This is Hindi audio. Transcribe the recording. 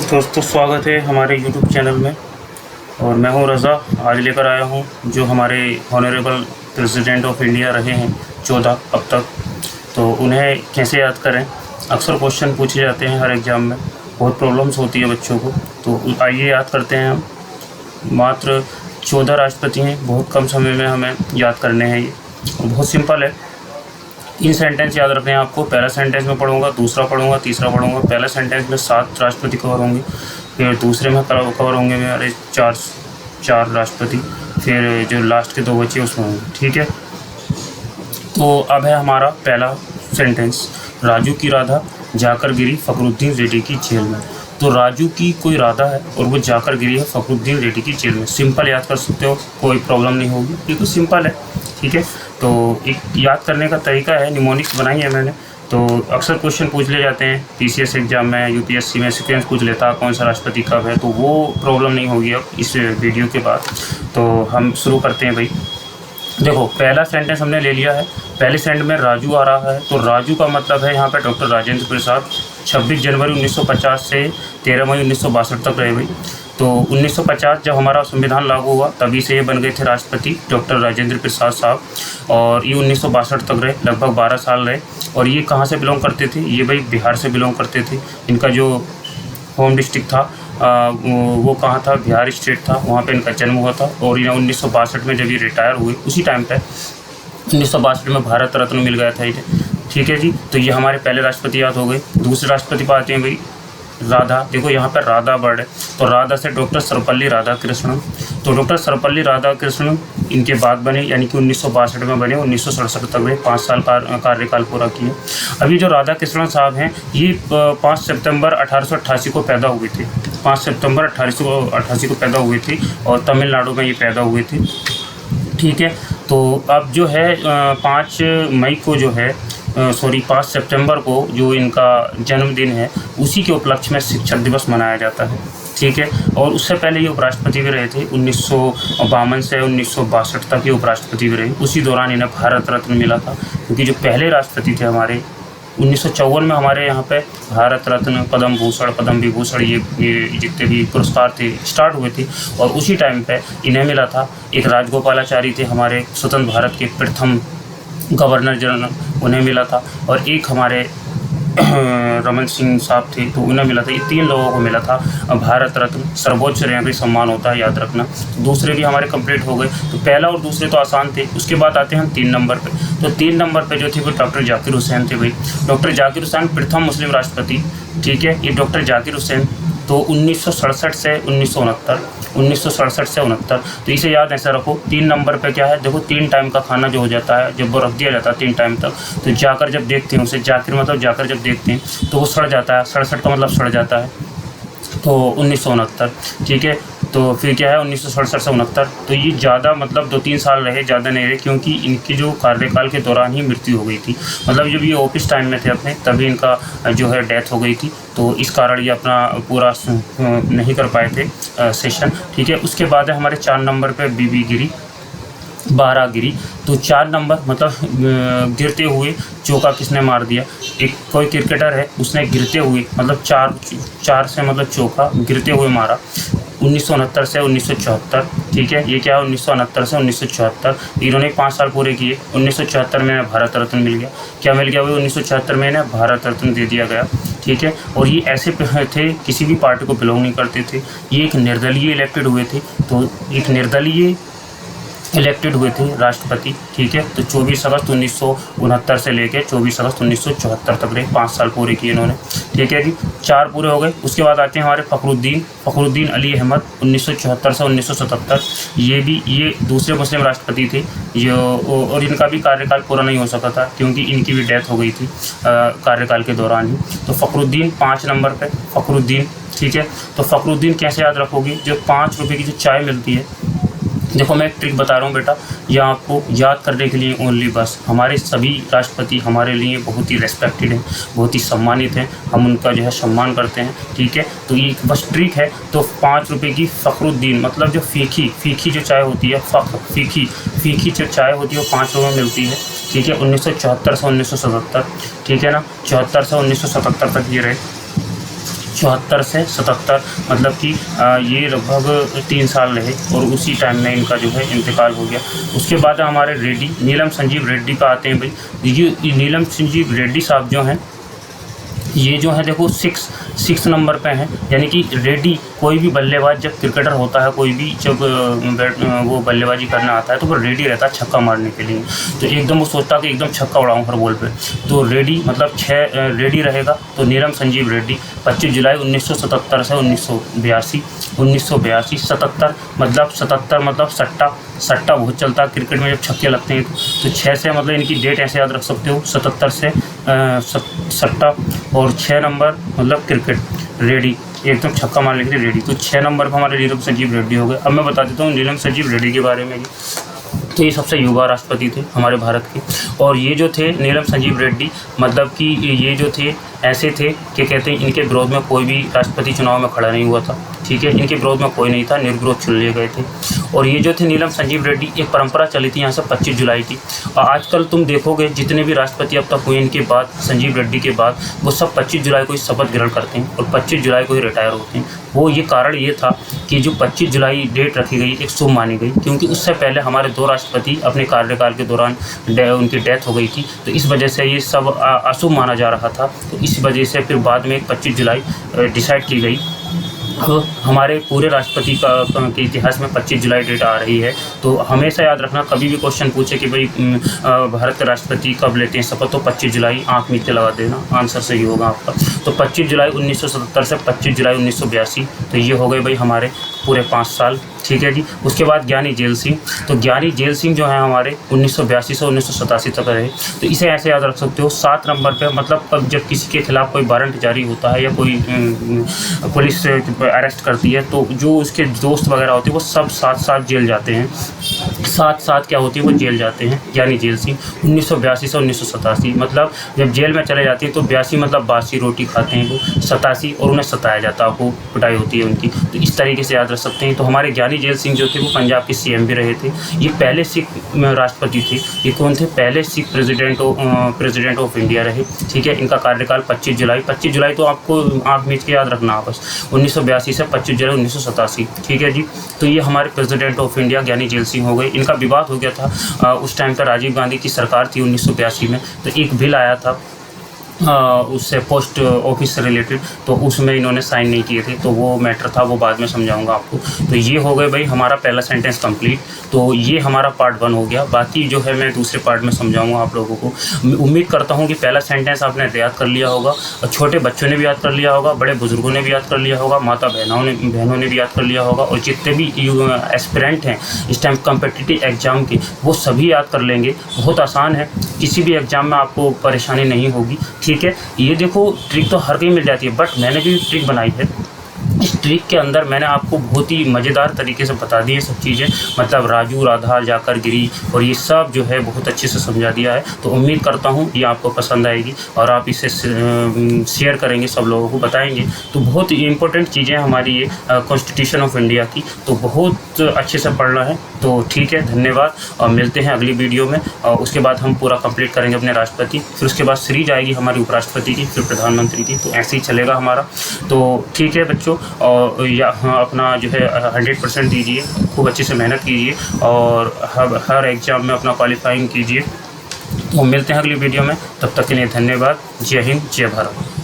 दोस्तों स्वागत है हमारे YouTube चैनल में। और मैं हूं रज़ा। आज लेकर आया हूं जो हमारे ऑनरेबल प्रेसिडेंट ऑफ इंडिया रहे हैं 14 अब तक, तो उन्हें कैसे याद करें। अक्सर क्वेश्चन पूछे जाते हैं हर एग्ज़ाम में, बहुत प्रॉब्लम्स होती है बच्चों को, तो आइए याद करते हैं हम। मात्र 14 राष्ट्रपति हैं, बहुत कम समय में हमें याद करने हैं ये, और बहुत सिंपल है। 3 सेंटेंस याद रखने हैं आपको। पहला सेंटेंस में पढ़ूंगा, दूसरा पढ़ूंगा, तीसरा पढ़ूंगा। पहला सेंटेंस में 7 राष्ट्रपति कवर होंगे, फिर दूसरे में कवर होंगे मेरे 4 राष्ट्रपति, फिर जो लास्ट के 2 बचे उसमें होंगे। ठीक है, तो अब है हमारा पहला सेंटेंस। राजू की राधा जाकर गिरी फखरुद्दीन रेड्डी की जेल में। तो राजू की कोई राधा है और वो जाकर गिरी है फखरुद्दीन रेड्डी की जेल में। सिंपल याद कर सकते हो, कोई प्रॉब्लम नहीं होगी, बिल्कुल सिंपल है। ठीक है, तो एक याद करने का तरीका है, निमोनिक्स बनाई है मैंने। तो अक्सर क्वेश्चन पूछ ले जाते हैं पीसीएस एग्जाम में, यूपीएससी में सीक्वेंस पूछ लेता कौन सा राष्ट्रपति कब है, तो वो प्रॉब्लम नहीं होगी अब इस वीडियो के बाद। तो हम शुरू करते हैं भाई। देखो, पहला सेंटेंस हमने ले लिया है। पहले सेंटेंस में राजू आ रहा है, तो राजू का मतलब है यहाँ पे डॉक्टर राजेंद्र प्रसाद। 26 जनवरी 1950 से 13 मई 1962 तक रहे भाई। तो 1950 जब हमारा संविधान लागू हुआ तभी से ये बन गए थे राष्ट्रपति डॉक्टर राजेंद्र प्रसाद साहब, और ये 1962 तक रहे, लगभग 12 साल रहे। और ये कहाँ से बिलोंग करते थे? ये भाई बिहार से बिलोंग करते थे। इनका जो होम डिस्ट्रिक्ट था वो कहाँ था? बिहार स्टेट था, वहाँ पे इनका जन्म हुआ था। और इन्हें 1962 में जब ये रिटायर हुए, उसी टाइम पे 1962 में भारत रत्न मिल गया था इन्हें। ठीक है जी, तो ये हमारे पहले राष्ट्रपति याद हो गए। दूसरे राष्ट्रपति पर आते हैं भाई, राधा। देखो यहाँ पर राधा वर्ड है, तो राधा से डॉक्टर सर्वपल्ली राधाकृष्णन। तो डॉक्टर सर्वपल्ली राधाकृष्णन इनके बाद बने, यानी कि 1962 में बने, 1967 तक रहे, 5 साल का कार्यकाल पूरा किए। अभी जो राधाकृष्णन साहब हैं, ये 5 सितंबर 1888 को पैदा हुए थे। 5 सितंबर 1888 को पैदा हुए थे, और तमिलनाडु में ये पैदा हुए थे। ठीक है, तो अब जो है 5 मई को जो है 5 सितंबर को जो इनका जन्मदिन है, उसी के उपलक्ष्य में शिक्षक दिवस मनाया जाता है। ठीक है, और उससे पहले ये उपराष्ट्रपति भी रहे थे। 1952 से 1962 तक ये उपराष्ट्रपति भी रहे। उसी दौरान इन्हें भारत रत्न मिला था, क्योंकि जो पहले राष्ट्रपति थे हमारे 1954 में हमारे यहाँ पे भारत रत्न, पद्म भूषण, पद्म विभूषण, ये जितने भी पुरस्कार थे स्टार्ट हुए थे। और उसी टाइम पे इन्हें मिला था। एक राजगोपालाचारी थे हमारे स्वतंत्र भारत के प्रथम गवर्नर जनरल, उन्हें मिला था। और एक हमारे रमन सिंह साहब थे, तो उन्हें मिला था। ये 3 लोगों को मिला था भारत रत्न। सर्वोच्च रैंक सम्मान होता है, याद रखना। दूसरे भी हमारे कंप्लीट हो गए। तो पहला और दूसरे तो आसान थे। उसके बाद आते हैं हम 3 नंबर पे। तो 3 नंबर पे जो थे वो डॉक्टर जाकिर हुसैन थे भाई। डॉक्टर जाकिर हुसैन प्रथम मुस्लिम राष्ट्रपति। ठीक है, ये डॉक्टर जाकिर हुसैन तो 1967 से 1969, 1967 से 69। तो इसे याद ऐसा रखो। 3 नंबर पे क्या है? देखो, 3 टाइम का खाना जो हो जाता है, जब वो रख दिया जाता है 3 टाइम तक, तो जाकर जब देखते हैं उसे, जाकिर मतलब जाकर जब देखते हैं तो वो सड़ जाता है। 67 का मतलब सड़ जाता है, तो 1969। ठीक है, तो फिर क्या है 1967 से 69। तो ये ज़्यादा मतलब 2-3 साल रहे, ज़्यादा नहीं रहे, क्योंकि इनकी जो कार्यकाल के दौरान ही मृत्यु हो गई थी। मतलब जब ये ऑफिस टाइम में थे अपने, तभी इनका जो है डेथ हो गई थी। तो इस कारण ये अपना पूरा नहीं कर पाए थे सेशन। ठीक है, उसके बाद है हमारे 4 नंबर पे बीबी गिरी, 12 गिरी। तो 4 नंबर मतलब गिरते हुए चौका किसने मार दिया? एक कोई क्रिकेटर है, उसने गिरते हुए मतलब 4 से मतलब चौका गिरते हुए मारा। 1969 से 1974। ठीक है, ये क्या है 1969 से 1974। इन्होंने 5 साल पूरे किए। 1974 में भारत रत्न मिल गया। क्या मिल गया? वही 1974 में इन्हें भारत रत्न दे दिया गया। ठीक है, और ये ऐसे थे, किसी भी पार्टी को बिलोंग नहीं करते थे। ये एक निर्दलीय इलेक्टेड हुए थे। तो एक निर्दलीय इलेक्टेड हुए थे राष्ट्रपति। ठीक है, तो 24 अगस्त 1969 से लेकर 24 अगस्त 1974 तक रहे, 5 साल पूरे किए इन्होंने। ठीक है जी, 4 पूरे हो गए। उसके बाद आते हैं हमारे फ़खरुद्दीन अली अहमद, 1974 से 1977। ये दूसरे मुस्लिम राष्ट्रपति थे जो, और इनका भी कार्यकाल पूरा नहीं हो सका था, क्योंकि इनकी भी डेथ हो गई थी कार्यकाल के दौरान ही। तो फ़खरुद्दीन 5 नंबर पर फ़खरुद्दीन। ठीक है, तो फ़खरुद्दीन कैसे याद रखोगे? जो 5 रुपये की जो चाय मिलती है, देखो मैं एक ट्रिक बता रहा हूँ बेटा, यह आपको याद करने के लिए ओनली बस। हमारे सभी राष्ट्रपति हमारे लिए बहुत ही रेस्पेक्टेड हैं, बहुत ही सम्मानित हैं, हम उनका जो है सम्मान करते हैं। ठीक है, तो ये बस ट्रिक है। तो 5 रुपये की फ़खरुद्दीन मतलब जो फीकी जो चाय होती है, फीकी जो चाय होती है वो 5 रुपये में मिलती है। ठीक है, 1974 से 1977। ठीक है ना, 74 से 1977 तक ये रहे। 74 से 77, मतलब कि ये लगभग 3 साल रहे और उसी टाइम में इनका जो है इंतकाल हो गया। उसके बाद हमारे रेड्डी, नीलम संजीव रेड्डी का आते हैं भाई। ये नीलम संजीव रेड्डी साहब जो हैं, ये जो है देखो 6 नंबर पे हैं, यानी कि रेड्डी कोई भी बल्लेबाज जब क्रिकेटर होता है, कोई भी जब वो बल्लेबाजी करना आता है तो वो रेडी रहता है छक्का मारने के लिए। तो एकदम वो सोचता है कि एकदम छक्का उड़ाऊँ हर बॉल पे, तो रेडी मतलब 6 रेडी रहेगा। तो नीलम संजीव रेड्डी 25 जुलाई 1977 से 1982, 77 मतलब सट्टा बहुत चलता है क्रिकेट में जब छक्के लगते हैं तो 6 से मतलब इनकी डेट ऐसे याद रख सकते हो, 77 से सट्टा और 6 नंबर मतलब क्रिकेट, रेडी एकदम छक्का मारने के लिए रेडी। तो 6 नंबर पर हमारे नीलम संजीव रेड्डी हो गए। अब मैं बता देता हूँ नीलम संजीव रेड्डी के बारे में। तो ये सबसे युवा राष्ट्रपति थे हमारे भारत के, और ये जो थे नीलम संजीव रेड्डी, मतलब कि ये जो थे ऐसे थे कि कहते हैं इनके विरोध में कोई भी राष्ट्रपति चुनाव में खड़ा नहीं हुआ था, ठीक है, इनके विरोध में कोई नहीं था, निर्विरोध चुन लिए गए थे। और ये जो थे नीलम संजीव रेड्डी, एक परंपरा चली थी यहाँ से 25 जुलाई की, और आजकल तुम देखोगे जितने भी राष्ट्रपति अब तक हुए इनके बाद, संजीव रेड्डी के बाद, वो सब 25 जुलाई को ही शपथ ग्रहण करते हैं और 25 जुलाई को ही रिटायर होते हैं। वो ये कारण ये था कि जो 25 जुलाई डेट रखी गई एक शुभ मानी गई, क्योंकि उससे पहले हमारे 2 राष्ट्रपति अपने कार्यकाल के दौरान उनकी डेथ हो गई थी, तो इस वजह से ये सब अशुभ माना जा रहा था। तो इस वजह से फिर बाद में 25 जुलाई डिसाइड की गई। तो हमारे पूरे राष्ट्रपति के इतिहास में 25 जुलाई डेट आ रही है। तो हमेशा याद रखना, कभी भी क्वेश्चन पूछे कि भाई भारत के राष्ट्रपति कब लेते हैं शपथ, तो 25 जुलाई आँख नीचे लगा देना, आंसर सही होगा आपका। तो 25 जुलाई 1977 से 25 जुलाई 1982, तो ये हो गए भाई हमारे पूरे 5 साल, ठीक है जी। उसके बाद ज्ञानी जेल सिंह, तो ज्ञानी जेल सिंह जो है हमारे 1982 से 1987 तक रहे। तो इसे ऐसे याद रख सकते हो 7 नंबर पे, मतलब जब किसी के खिलाफ कोई वारंट जारी होता है या कोई पुलिस अरेस्ट करती है, तो जो उसके दोस्त वगैरह होते हैं वो सब साथ जेल जाते हैं, साथ क्या होती है वो जेल जाते हैं। ज्ञानी जेल सिंह 1982 से 1987, मतलब जब जेल में चले जाते हैं तो 82 मतलब बासी रोटी खाते हैं वो, 87 और उन्हें सताया जाता है, वो पिटाई होती है उनकी। तो इस तरीके से याद रख सकते हैं। तो हमारे ज्ञानी जेल सिंह जो थे वो पंजाब के CM भी रहे थे। ये पहले सिख राष्ट्रपति थे। ये कौन थे? पहले सिख प्रेसिडेंट ऑफ इंडिया रहे, ठीक है। इनका कार्यकाल 25 जुलाई तो आपको आँख मीच के याद रखना बस, 1982 से 25 जुलाई 1987, ठीक है जी। तो ये हमारे प्रेसिडेंट ऑफ इंडिया ज्ञानी जेल सिंह हो गए। इनका विवाद हो गया था उस टाइम पर, राजीव गांधी की सरकार थी 1982 में, तो एक बिल आया था उससे पोस्ट ऑफिस से रिलेटेड, तो उसमें इन्होंने साइन नहीं किए थे, तो वो मैटर था, वो बाद में समझाऊंगा आपको। तो ये हो गए भाई हमारा पहला सेंटेंस कंप्लीट। तो ये हमारा पार्ट 1 हो गया, बाकी जो है मैं दूसरे पार्ट में समझाऊंगा आप लोगों को। उम्मीद करता हूँ कि पहला सेंटेंस आपने याद कर लिया होगा, और छोटे बच्चों ने भी याद कर लिया होगा, बड़े बुजुर्गों ने भी याद कर लिया होगा, माता बहनों ने भी याद कर लिया होगा, और जितने भी एस्पिरेंट हैं इस टाइम कॉम्पिटिटिव एग्जाम के, वो सभी याद कर लेंगे। बहुत आसान है, किसी भी एग्जाम में आपको परेशानी नहीं होगी, ठीक है। ये देखो ट्रिक तो हर कहीं मिल जाती है, बट मैंने भी ट्रिक बनाई है। इस ट्रिक के अंदर मैंने आपको बहुत ही मज़ेदार तरीके से बता दी है सब चीज़ें, मतलब राजू राधा जाकर गिरी, और ये सब जो है बहुत अच्छे से समझा दिया है। तो उम्मीद करता हूँ ये आपको पसंद आएगी और आप इसे शेयर करेंगे, सब लोगों को बताएंगे। तो बहुत इंपॉर्टेंट चीज़ें हमारी ये कॉन्स्टिट्यूशन ऑफ इंडिया की, तो बहुत अच्छे से पढ़ना है। तो ठीक है, धन्यवाद, और मिलते हैं अगली वीडियो में। और उसके बाद हम पूरा कंप्लीट करेंगे अपने राष्ट्रपति, फिर उसके बाद सीरीज आएगी हमारी उपराष्ट्रपति की, फिर प्रधानमंत्री की। तो ऐसे ही चलेगा हमारा। तो ठीक है बच्चों, और अपना जो है 100% दीजिए, खूब अच्छे से मेहनत कीजिए, और हर एग्ज़ाम में अपना क्वालिफाइंग कीजिए। तो मिलते हैं अगली वीडियो में, तब तक के लिए धन्यवाद। जय हिंद, जय भारत।